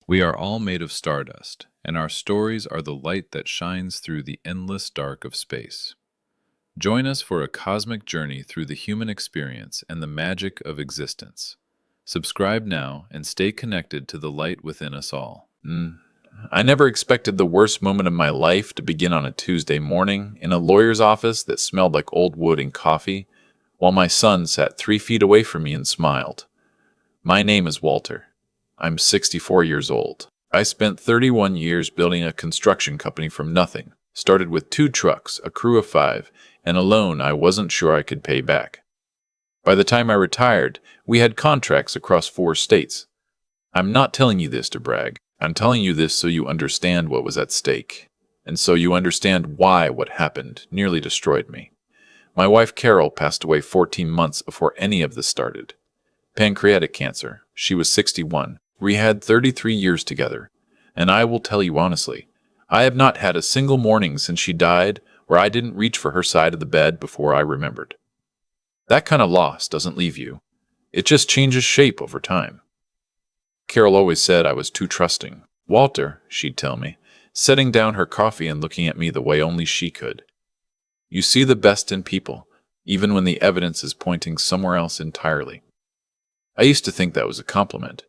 We are all made of stardust, and our stories are the light that shines through the endless dark of space. Join us for a cosmic journey through the human experience and the magic of existence. Subscribe now and stay connected to the light within us all. I never expected the worst moment of my life to begin on a Tuesday morning in a lawyer's office that smelled like old wood and coffee, while my son sat 3 feet away from me and smiled. My name is Walter. I'm 64 years old. I spent 31 years building a construction company from nothing. Started with 2 trucks, a crew of 5, and a loan I wasn't sure I could pay back. By the time I retired, we had contracts across 4 states. I'm not telling you this to brag. I'm telling you this so you understand what was at stake, and so you understand why what happened nearly destroyed me. My wife Carol passed away 14 months before any of this started. Pancreatic cancer. She was 61. We had 33 years together, and I will tell you honestly, I have not had a single morning since she died where I didn't reach for her side of the bed before I remembered. That kind of loss doesn't leave you. It just changes shape over time. Carol always said I was too trusting. Walter, she'd tell me, setting down her coffee and looking at me the way only she could. You see the best in people, even when the evidence is pointing somewhere else entirely. I used to think that was a compliment.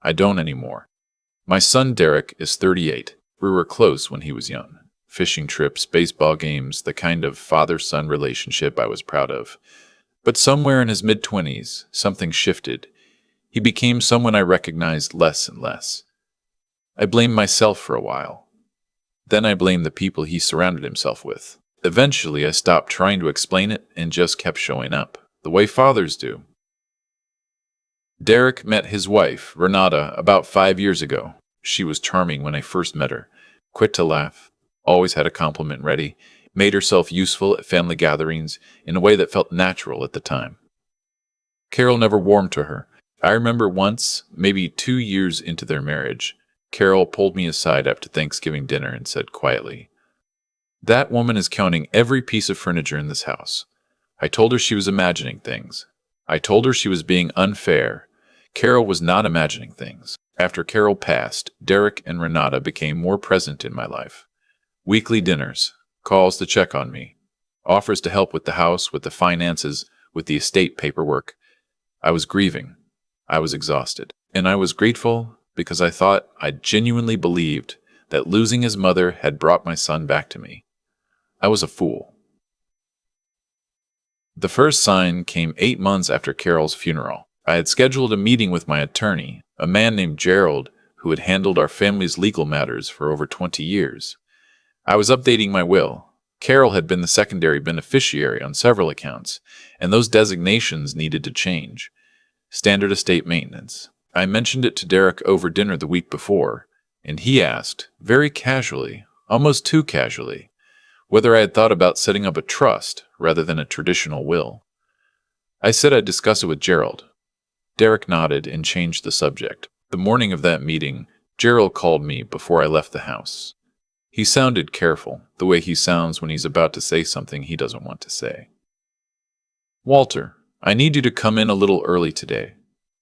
I don't anymore. My son Derek is 38. We were close when he was young. Fishing trips, baseball games, the kind of father-son relationship I was proud of. But somewhere in his mid-20s, something shifted. He became someone I recognized less and less. I blamed myself for a while. Then I blamed the people he surrounded himself with. Eventually, I stopped trying to explain it and just kept showing up, the way fathers do. Derek met his wife, Renata, about 5 years ago. She was charming when I first met her, quick to laugh, always had a compliment ready, made herself useful at family gatherings in a way that felt natural at the time. Carol never warmed to her. I remember once, maybe 2 years into their marriage, Carol pulled me aside after Thanksgiving dinner and said quietly, "That woman is counting every piece of furniture in this house." I told her she was imagining things. I told her she was being unfair. Carol was not imagining things. After Carol passed, Derek and Renata became more present in my life. Weekly dinners, calls to check on me, offers to help with the house, with the finances, with the estate paperwork. I was grieving. I was exhausted, and I was grateful because I thought I genuinely believed that losing his mother had brought my son back to me. I was a fool. The first sign came 8 months after Carol's funeral. I had scheduled a meeting with my attorney, a man named Gerald, who had handled our family's legal matters for over 20 years. I was updating my will. Carol had been the secondary beneficiary on several accounts, and those designations needed to change. Standard estate maintenance. I mentioned it to Derek over dinner the week before, and he asked, very casually, almost too casually, whether I had thought about setting up a trust rather than a traditional will. I said I'd discuss it with Gerald. Derek nodded and changed the subject. The morning of that meeting, Gerald called me before I left the house. He sounded careful, the way he sounds when he's about to say something he doesn't want to say. "Walter, I need you to come in a little early today.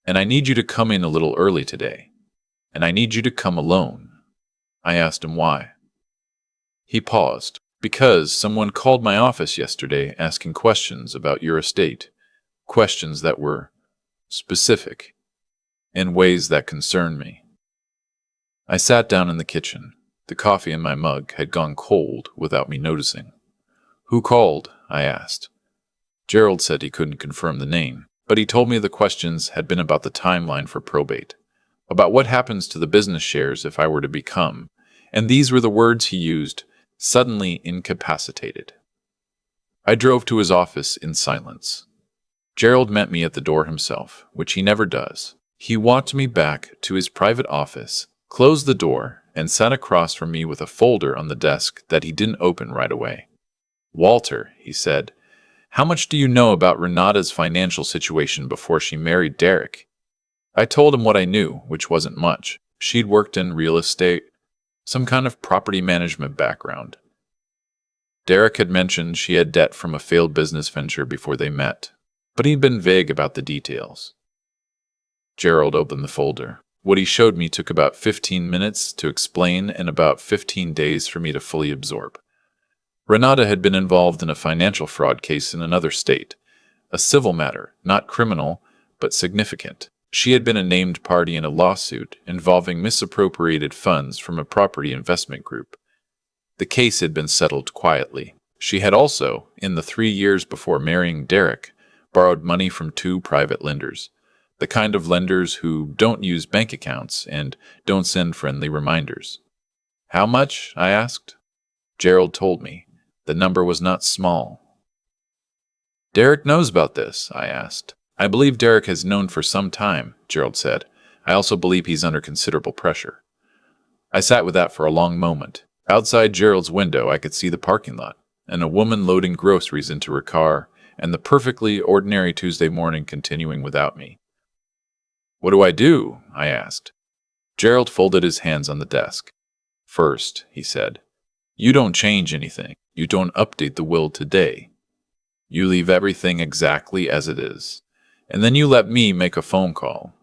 And I need you to come in a little early today. And I need you to come alone." I asked him why. He paused. "Because someone called my office yesterday asking questions about your estate. Questions that were specific, in ways that concern me." I sat down in the kitchen. The coffee in my mug had gone cold without me noticing. "Who called?" I asked. Gerald said he couldn't confirm the name, but he told me the questions had been about the timeline for probate, about what happens to the business shares if I were to become, and these were the words he used, suddenly incapacitated. I drove to his office in silence. Gerald met me at the door himself, which he never does. He walked me back to his private office, closed the door, and sat across from me with a folder on the desk that he didn't open right away. "Walter," he said, "how much do you know about Renata's financial situation before she married Derek?" I told him what I knew, which wasn't much. She'd worked in real estate, some kind of property management background. Derek had mentioned she had debt from a failed business venture before they met, but he'd been vague about the details. Gerald opened the folder. What he showed me took about 15 minutes to explain and about 15 days for me to fully absorb. Renata had been involved in a financial fraud case in another state, a civil matter, not criminal, but significant. She had been a named party in a lawsuit involving misappropriated funds from a property investment group. The case had been settled quietly. She had also, in the 3 years before marrying Derek, borrowed money from 2 private lenders, the kind of lenders who don't use bank accounts and don't send friendly reminders. How much? I asked. Gerald told me. The number was not small. Derek knows about this, I asked. I believe Derek has known for some time, Gerald said. I also believe he's under considerable pressure. I sat with that for a long moment. Outside Gerald's window, I could see the parking lot, and a woman loading groceries into her car, and the perfectly ordinary Tuesday morning continuing without me. What do I do? I asked. Gerald folded his hands on the desk. First, he said, you don't change anything. You don't update the will today. You leave everything exactly as it is. And then you let me make a phone call.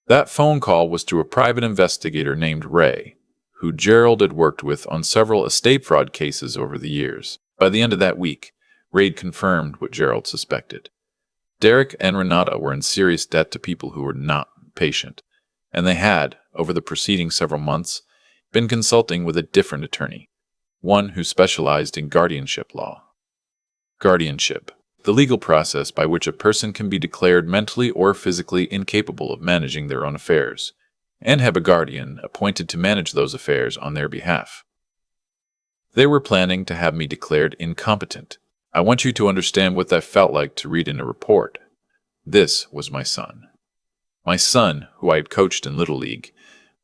That phone call was to a private investigator named Ray, who Gerald had worked with on several estate fraud cases over the years. By the end of that week, Ray confirmed what Gerald suspected. Derek and Renata were in serious debt to people who were not patient, and they had, over the preceding several months, been consulting with a different attorney, one who specialized in guardianship law. Guardianship, the legal process by which a person can be declared mentally or physically incapable of managing their own affairs, and have a guardian appointed to manage those affairs on their behalf. They were planning to have me declared incompetent. I want you to understand what that felt like to read in a report. This was my son. My son, who I had coached in Little League.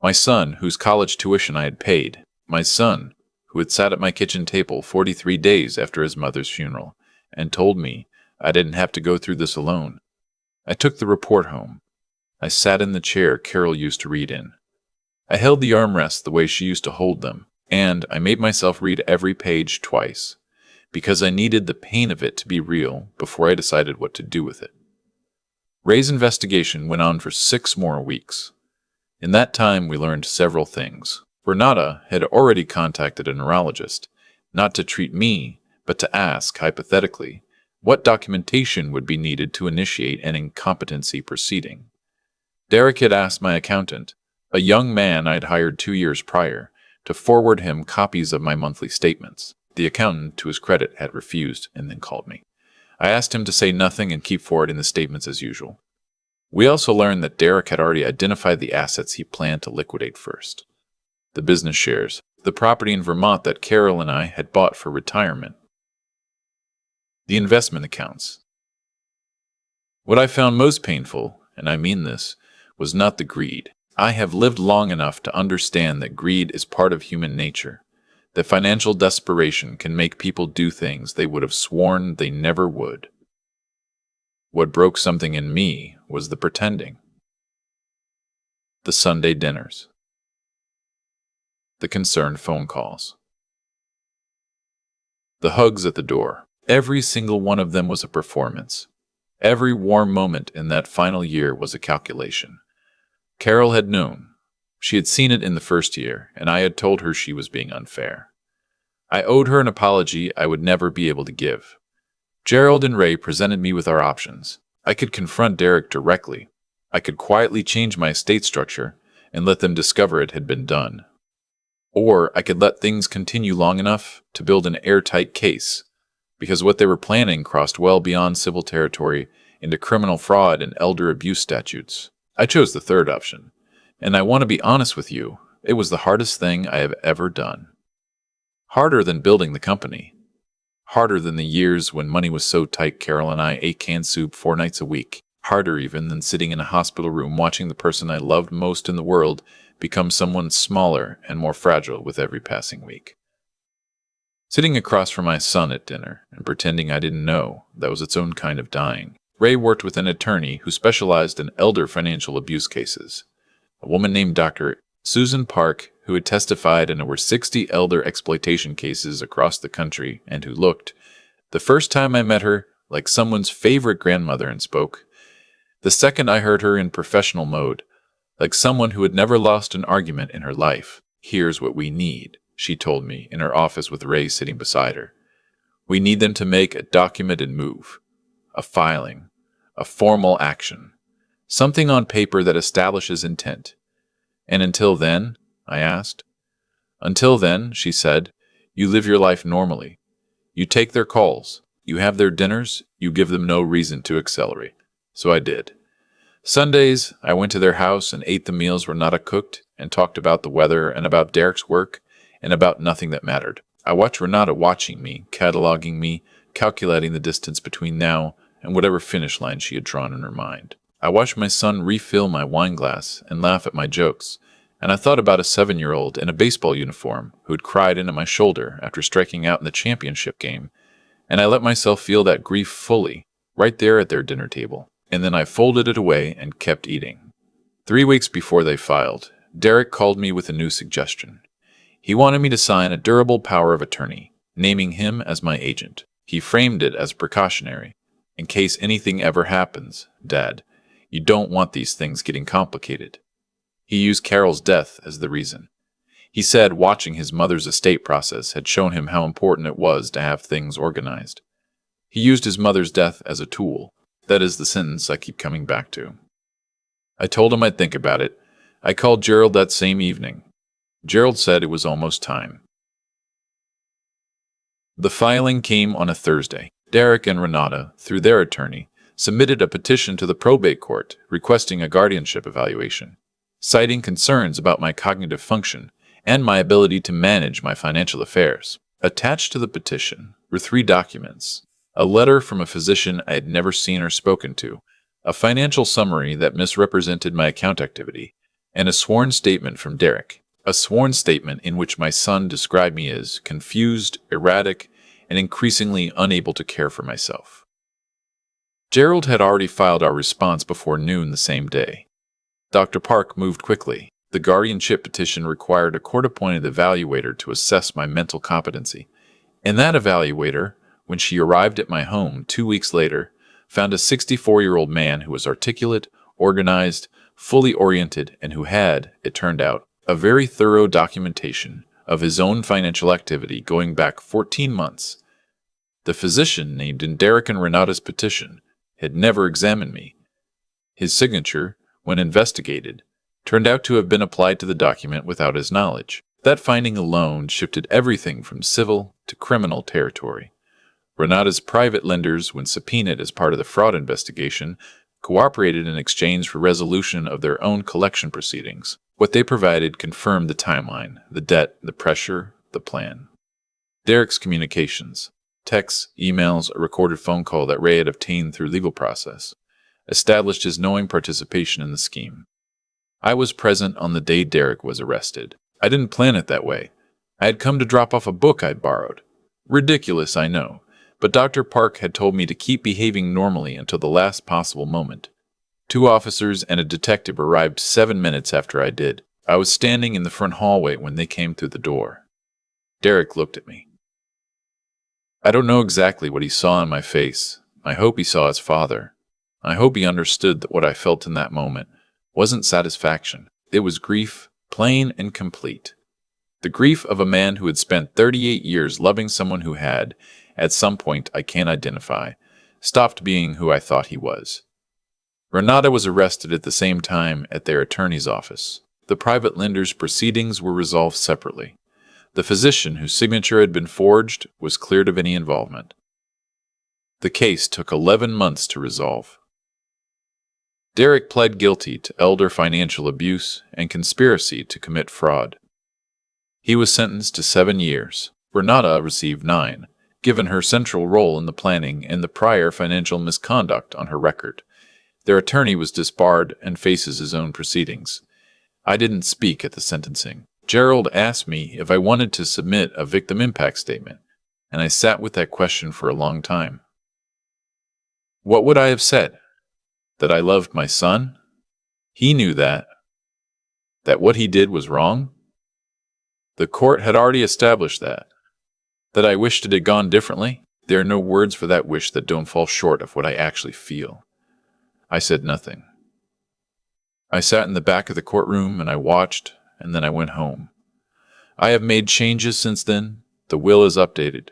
My son, whose college tuition I had paid. My son, who had sat at my kitchen table 43 days after his mother's funeral, and told me I didn't have to go through this alone. I took the report home. I sat in the chair Carol used to read in. I held the armrests the way she used to hold them, and I made myself read every page twice, because I needed the pain of it to be real before I decided what to do with it. Ray's investigation went on for 6 more weeks. In that time, we learned several things. Renata had already contacted a neurologist, not to treat me, but to ask, hypothetically, what documentation would be needed to initiate an incompetency proceeding. Derek had asked my accountant, a young man I'd hired 2 years prior, to forward him copies of my monthly statements. The accountant, to his credit, had refused and then called me. I asked him to say nothing and keep forwarding the statements as usual. We also learned that Derek had already identified the assets he planned to liquidate first. The business shares, the property in Vermont that Carol and I had bought for retirement, the investment accounts. What I found most painful, and I mean this, was not the greed. I have lived long enough to understand that greed is part of human nature, that financial desperation can make people do things they would have sworn they never would. What broke something in me was the pretending. The Sunday dinners. The concerned phone calls. The hugs at the door. Every single one of them was a performance. Every warm moment in that final year was a calculation. Carol had known. She had seen it in the first year, and I had told her she was being unfair. I owed her an apology I would never be able to give. Gerald and Ray presented me with our options. I could confront Derek directly. I could quietly change my estate structure and let them discover it had been done. Or I could let things continue long enough to build an airtight case, because what they were planning crossed well beyond civil territory into criminal fraud and elder abuse statutes. I chose the third option, and I want to be honest with you, it was the hardest thing I have ever done. Harder than building the company. Harder than the years when money was so tight Carol and I ate canned soup 4 nights a week. Harder even than sitting in a hospital room watching the person I loved most in the world become someone smaller and more fragile with every passing week. Sitting across from my son at dinner and pretending I didn't know, that was its own kind of dying. Ray worked with an attorney who specialized in elder financial abuse cases, a woman named Dr. Susan Park, who had testified in over 60 elder exploitation cases across the country and who looked, the first time I met her, like someone's favorite grandmother and spoke. The second I heard her in professional mode, like someone who had never lost an argument in her life. "Here's what we need," she told me in her office with Ray sitting beside her. "We need them to make a documented move, a filing, a formal action, something on paper that establishes intent." "And until then?" I asked. "Until then," she said, "you live your life normally. You take their calls, you have their dinners, you give them no reason to accelerate." So I did. Sundays, I went to their house and ate the meals Renata cooked and talked about the weather and about Derek's work and about nothing that mattered. I watched Renata watching me, cataloging me, calculating the distance between now and whatever finish line she had drawn in her mind. I watched my son refill my wine glass and laugh at my jokes, and I thought about a 7-year-old in a baseball uniform who had cried into my shoulder after striking out in the championship game, and I let myself feel that grief fully, right there at their dinner table. And then I folded it away and kept eating. 3 weeks before they filed, Derek called me with a new suggestion. He wanted me to sign a durable power of attorney, naming him as my agent. He framed it as precautionary. "In case anything ever happens, Dad, you don't want these things getting complicated." He used Carol's death as the reason. He said watching his mother's estate process had shown him how important it was to have things organized. He used his mother's death as a tool. That is the sentence I keep coming back to. I told him I'd think about it. I called Gerald that same evening. Gerald said it was almost time. The filing came on a Thursday. Derek and Renata, through their attorney, submitted a petition to the probate court requesting a guardianship evaluation, citing concerns about my cognitive function and my ability to manage my financial affairs. Attached to the petition were 3 documents: a letter from a physician I had never seen or spoken to, a financial summary that misrepresented my account activity, and a sworn statement from Derek. A sworn statement in which my son described me as confused, erratic, and increasingly unable to care for myself. Gerald had already filed our response before noon the same day. Dr. Park moved quickly. The guardianship petition required a court-appointed evaluator to assess my mental competency, and that evaluator, when she arrived at my home 2 weeks later, found a 64-year-old man who was articulate, organized, fully oriented, and who had, it turned out, a very thorough documentation of his own financial activity going back 14 months. The physician named in Derek and Renata's petition had never examined me. His signature, when investigated, turned out to have been applied to the document without his knowledge. That finding alone shifted everything from civil to criminal territory. Renata's private lenders, when subpoenaed as part of the fraud investigation, cooperated in exchange for resolution of their own collection proceedings. What they provided confirmed the timeline, the debt, the pressure, the plan. Derek's communications, texts, emails, a recorded phone call that Ray had obtained through legal process, established his knowing participation in the scheme. I was present on the day Derek was arrested. I didn't plan it that way. I had come to drop off a book I'd borrowed. Ridiculous, I know, but Dr. Park had told me to keep behaving normally until the last possible moment. 2 officers and a detective arrived 7 minutes after I did. I was standing in the front hallway when they came through the door. Derek looked at me. I don't know exactly what he saw in my face. I hope he saw his father. I hope he understood that what I felt in that moment wasn't satisfaction. It was grief, plain and complete. The grief of a man who had spent 38 years loving someone who had, at some point I can't identify, stopped being who I thought he was. Renata was arrested at the same time at their attorney's office. The private lender's proceedings were resolved separately. The physician whose signature had been forged was cleared of any involvement. The case took 11 months to resolve. Derek pled guilty to elder financial abuse and conspiracy to commit fraud. He was sentenced to 7 years. Renata received 9, given her central role in the planning and the prior financial misconduct on her record. Their attorney was disbarred and faces his own proceedings. I didn't speak at the sentencing. Gerald asked me if I wanted to submit a victim impact statement, and I sat with that question for a long time. What would I have said? That I loved my son? He knew that. That what he did was wrong? The court had already established that. That I wished it had gone differently? There are no words for that wish that don't fall short of what I actually feel. I said nothing. I sat in the back of the courtroom and I watched, and then I went home. I have made changes since then. The will is updated.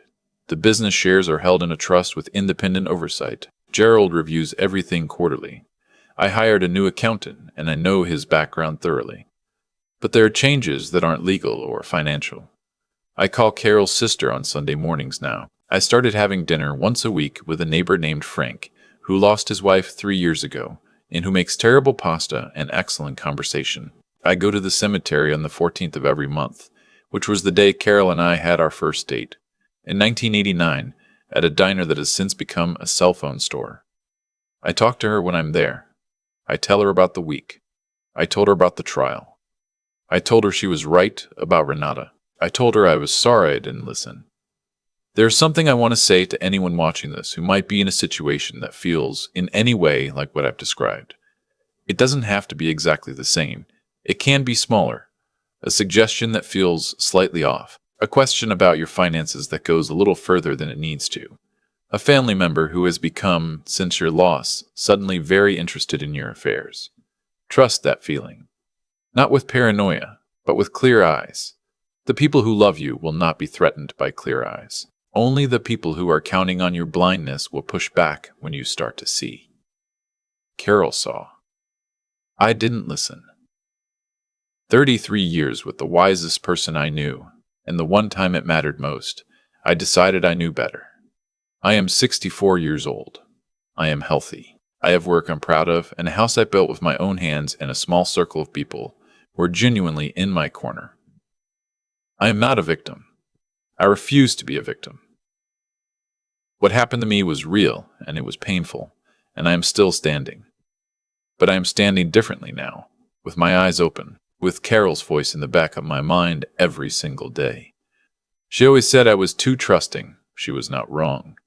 The business shares are held in a trust with independent oversight. Gerald reviews everything quarterly. I hired a new accountant, and I know his background thoroughly. But there are changes that aren't legal or financial. I call Carol's sister on Sunday mornings now. I started having dinner once a week with a neighbor named Frank, who lost his wife 3 years ago, and who makes terrible pasta and excellent conversation. I go to the cemetery on the 14th of every month, which was the day Carol and I had our first date, in 1989, at a diner that has since become a cell phone store. I talk to her when I'm there. I tell her about the week. I told her about the trial. I told her she was right about Renata. I told her I was sorry I didn't listen. There's something I want to say to anyone watching this who might be in a situation that feels in any way like what I've described. It doesn't have to be exactly the same. It can be smaller. A suggestion that feels slightly off. A question about your finances that goes a little further than it needs to. A family member who has become, since your loss, suddenly very interested in your affairs. Trust that feeling. Not with paranoia, but with clear eyes. The people who love you will not be threatened by clear eyes. Only the people who are counting on your blindness will push back when you start to see. Carol saw. I didn't listen. 33 years with the wisest person I knew, and the one time it mattered most, I decided I knew better. I am 64 years old. I am healthy. I have work I'm proud of, and a house I built with my own hands and a small circle of people who are genuinely in my corner. I am not a victim. I refuse to be a victim. What happened to me was real, and it was painful, and I am still standing. But I am standing differently now, with my eyes open, with Carol's voice in the back of my mind every single day. She always said I was too trusting. She was not wrong.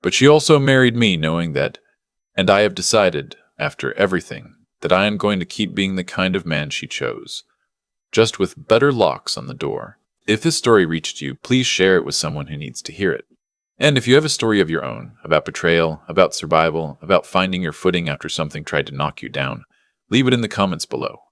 But she also married me knowing that, and I have decided, after everything, that I am going to keep being the kind of man she chose, just with better locks on the door. If this story reached you, please share it with someone who needs to hear it. And if you have a story of your own, about betrayal, about survival, about finding your footing after something tried to knock you down, leave it in the comments below.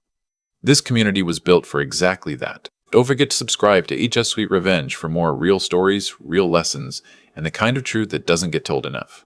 This community was built for exactly that. Don't forget to subscribe to hs-sweetrevenge for more real stories, real lessons, and the kind of truth that doesn't get told enough.